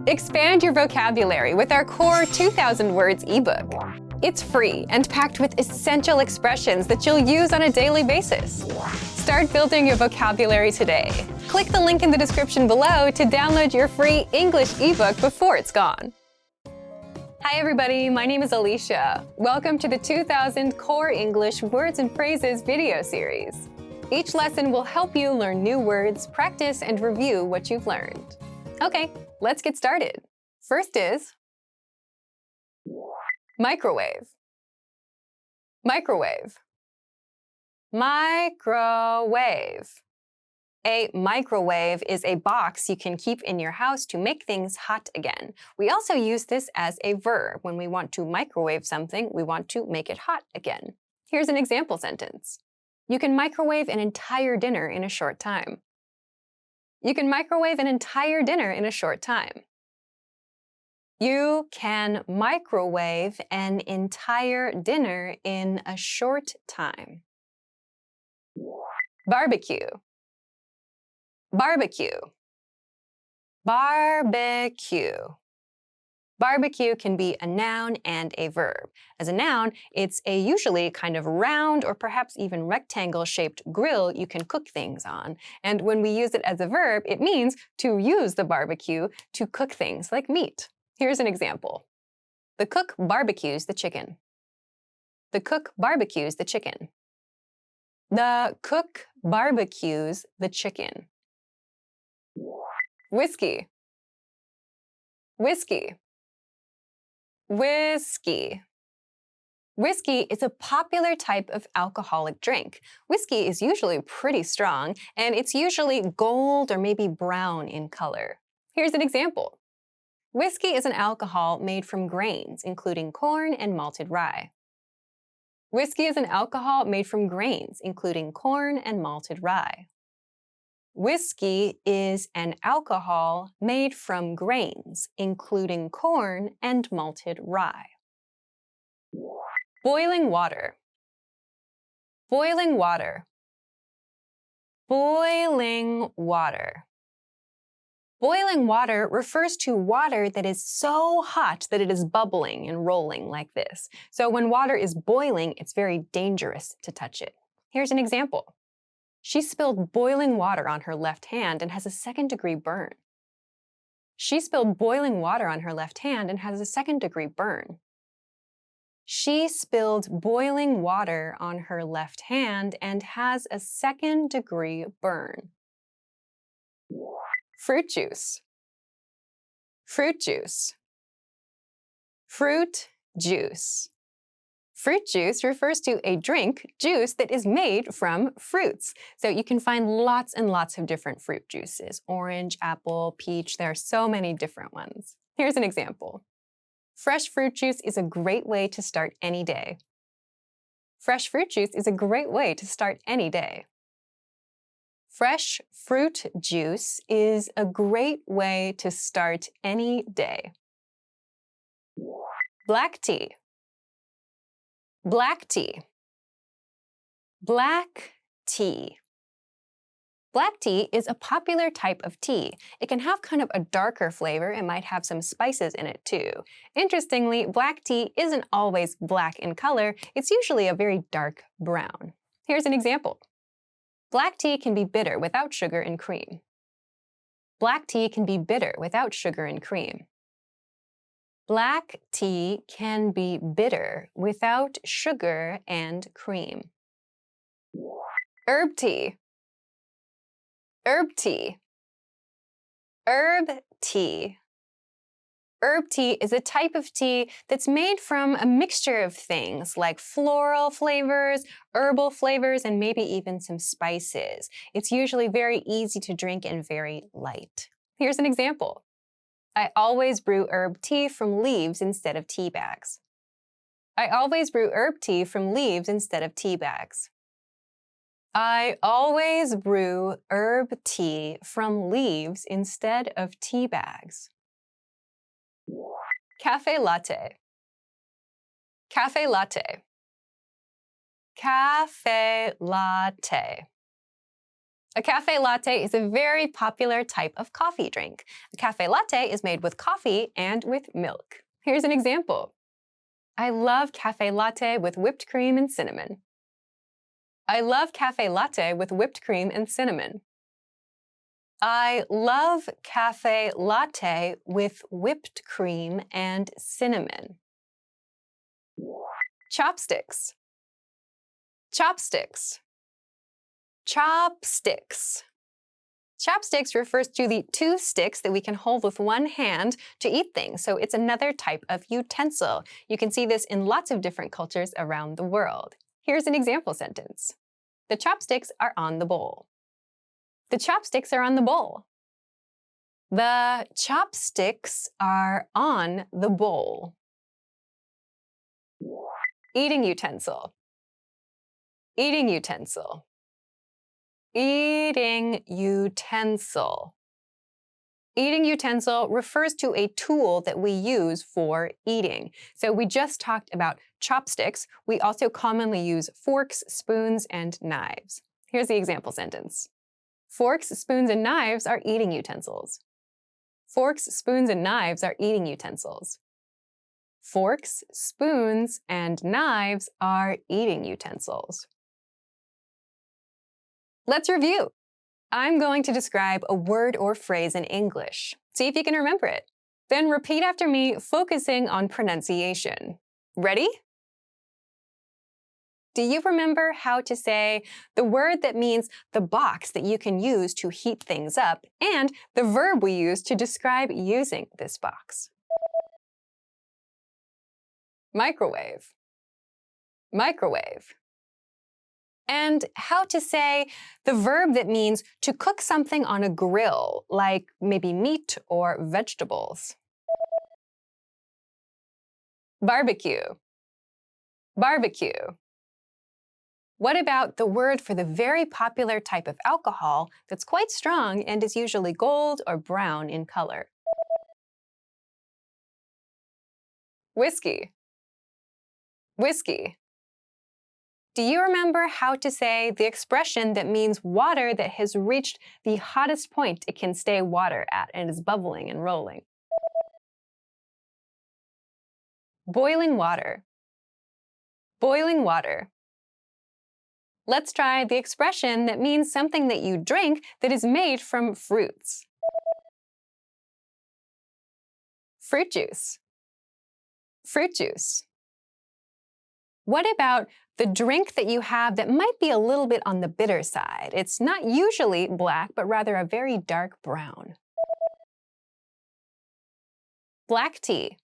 Expand your vocabulary with our core 2,000 words ebook. It's free and packed with essential expressions that you'll use on a daily basis. Start building your vocabulary today. Click the link in the description below to download your free English ebook before it's gone. Hi everybody, my name is Alicia. Welcome to the 2000 Core English Words and Phrases video series. Each lesson will help you learn new words, practice, and review what you've learned. Okay, let's get started. First is microwave. Microwave. Microwave. A microwave is a box you can keep in your house to make things hot again. We also use this as a verb. When we want to microwave something, we want to make it hot again. Here's an example sentence. You can microwave an entire dinner in a short time. You can microwave an entire dinner in a short time. You can microwave an entire dinner in a short time. Barbecue. Barbecue. Barbecue. Barbecue can be a noun and a verb. As a noun, it's a usually kind of round or perhaps even rectangle-shaped grill you can cook things on. And when we use it as a verb, it means to use the barbecue to cook things like meat. Here's an example. The cook barbecues the chicken. The cook barbecues the chicken. The cook barbecues the chicken. Whiskey. Whiskey. Whiskey. Whiskey is a popular type of alcoholic drink. Whiskey is usually pretty strong, and it's usually gold or maybe brown in color. Here's an example. Whiskey is an alcohol made from grains, including corn and malted rye. Whiskey is an alcohol made from grains, including corn and malted rye. Whiskey is an alcohol made from grains, including corn and malted rye. Boiling water. Boiling water. Boiling water. Boiling water refers to water that is so hot that it is bubbling and rolling like this. So when water is boiling, it's very dangerous to touch it. Here's an example. She spilled boiling water on her left hand and has a second-degree burn. She spilled boiling water on her left hand and has a second-degree burn. She spilled boiling water on her left hand and has a second-degree burn. Fruit juice. Fruit juice. Fruit juice. Fruit juice refers to a drink, juice, that is made from fruits. So you can find lots and lots of different fruit juices. Orange, apple, peach, there are so many different ones. Here's an example. Fresh fruit juice is a great way to start any day. Fresh fruit juice is a great way to start any day. Fresh fruit juice is a great way to start any day. Black tea. Black tea. Black tea. Black tea is a popular type of tea. It can have kind of a darker flavor. It might have some spices in it too. Interestingly, black tea isn't always black in color. It's usually a very dark brown. Here's an example. Black tea can be bitter without sugar and cream. Black tea can be bitter without sugar and cream. Black tea can be bitter without sugar and cream. Herb tea. Herb tea. Herb tea. Herb tea is a type of tea that's made from a mixture of things like floral flavors, herbal flavors, and maybe even some spices. It's usually very easy to drink and very light. Here's an example. I always brew herb tea from leaves instead of tea bags. I always brew herb tea from leaves instead of tea bags. I always brew herb tea from leaves instead of tea bags. Cafe latte. Cafe latte. Cafe latte. A cafe latte is a very popular type of coffee drink. A cafe latte is made with coffee and with milk. Here's an example. I love cafe latte with whipped cream and cinnamon. I love cafe latte with whipped cream and cinnamon. I love cafe latte with whipped cream and cinnamon. Chopsticks. Chopsticks. Chopsticks. Chopsticks refers to the two sticks that we can hold with one hand to eat things, so it's another type of utensil. You can see this in lots of different cultures around the world. Here's an example sentence. The chopsticks are on the bowl. The chopsticks are on the bowl. The chopsticks are on the bowl. Eating utensil. Eating utensil. Eating utensil. Eating utensil refers to a tool that we use for eating. So we just talked about chopsticks. We also commonly use forks, spoons, and knives. Here's the example sentence. Forks, spoons, and knives are eating utensils. Forks, spoons, and knives are eating utensils. Forks, spoons, and knives are eating utensils. Let's review. I'm going to describe a word or phrase in English. See if you can remember it. Then repeat after me, focusing on pronunciation. Ready? Do you remember how to say the word that means the box that you can use to heat things up and the verb we use to describe using this box? Microwave. Microwave. And how to say the verb that means to cook something on a grill, like maybe meat or vegetables. Barbecue. Barbecue. What about the word for the very popular type of alcohol that's quite strong and is usually gold or brown in color? Whiskey. Whiskey. Do you remember how to say the expression that means water that has reached the hottest point it can stay water at and is bubbling and rolling? Boiling water. Boiling water. Let's try the expression that means something that you drink that is made from fruits. Fruit juice. Fruit juice. What about the drink that you have that might be a little bit on the bitter side? It's not usually black, but rather a very dark brown. Black tea.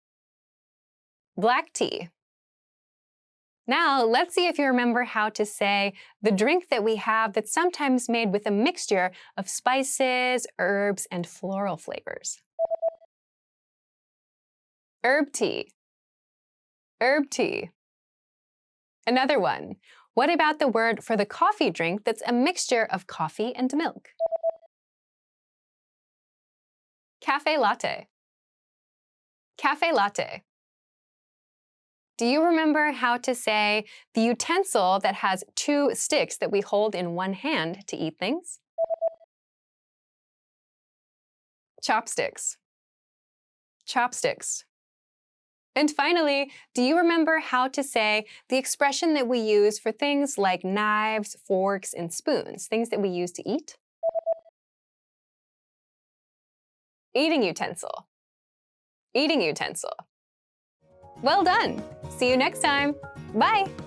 Black tea. Now, let's see if you remember how to say the drink that we have that's sometimes made with a mixture of spices, herbs, and floral flavors. Herb tea. Herb tea. Another one. What about the word for the coffee drink that's a mixture of coffee and milk? Cafe latte. Cafe latte. Do you remember how to say the utensil that has two sticks that we hold in one hand to eat things? Chopsticks. Chopsticks. And finally, do you remember how to say the expression that we use for things like knives, forks, and spoons, things that we use to eat? Eating utensil. Eating utensil. Well done! See you next time. Bye!